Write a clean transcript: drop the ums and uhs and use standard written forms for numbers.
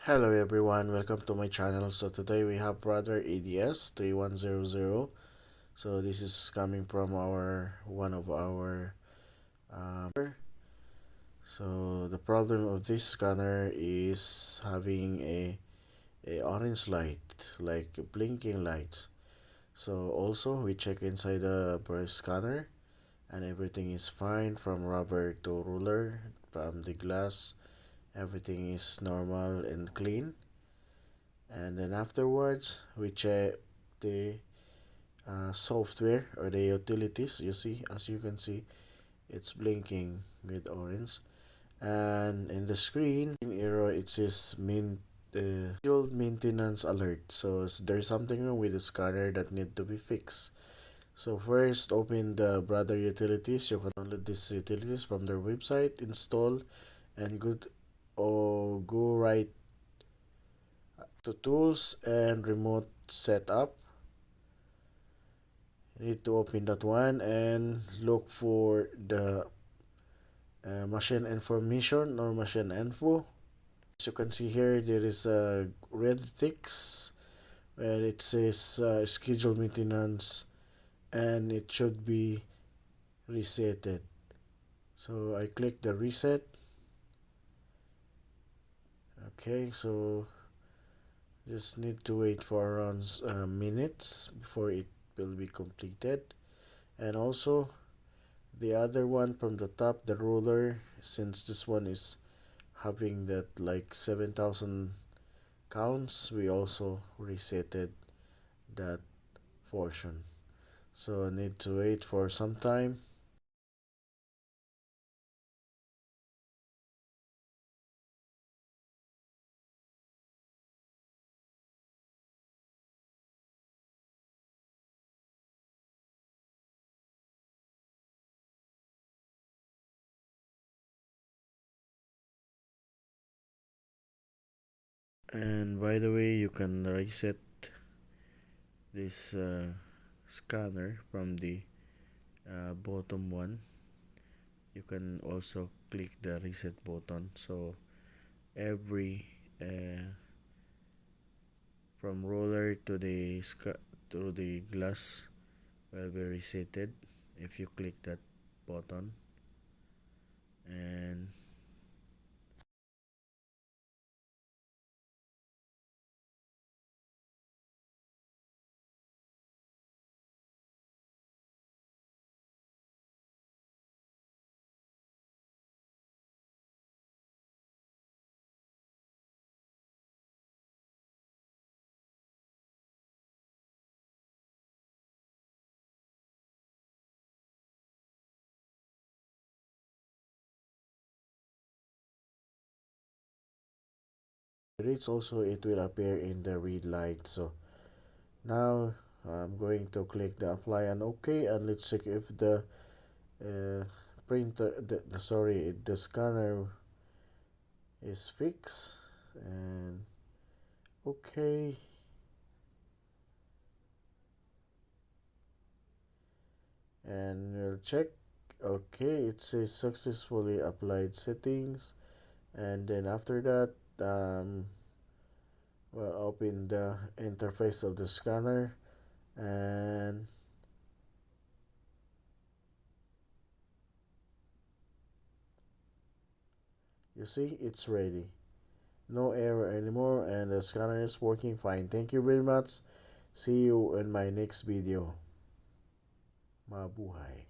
Hello everyone, welcome to my channel. So today we have brother ADS-3100. So this is coming from our one of our so the problem of this scanner is having a orange light, like blinking lights. So also we check inside the brush scanner and everything is fine, from rubber to ruler, from the glass, everything is normal and clean. And then afterwards we check the software or the utilities. You see, as you can see, it's blinking with orange, and in the screen error it says scheduled maintenance alert. So there's something wrong with the scanner that need to be fixed. So first, open the brother utilities. You can download these utilities from their website, install, and go right to tools and remote setup. You need to open that one and look for the machine information or machine info. As you can see here, there is a red ticks where it says schedule maintenance, and it should be resetted. So I click the reset. Okay, so just need to wait for around minutes before it will be completed. And also the other one from the top, the ruler, since this one is having that like 7,000 counts, we also resetted that portion. So I need to wait for some time. And by the way, you can reset this scanner from the bottom one. You can also click the reset button, so every from roller to the glass will be resetted if you click that button. And rates also, it will appear in the read light. So now I'm going to click the apply and OK, and let's check if the uh, the scanner is fixed. And OK, and we'll check. Okay, it says successfully applied settings. And then after that, we'll open the interface of the scanner, and you see it's ready. No error anymore, and the scanner is working fine. Thank you very much. See you in my next video. Mabuhay.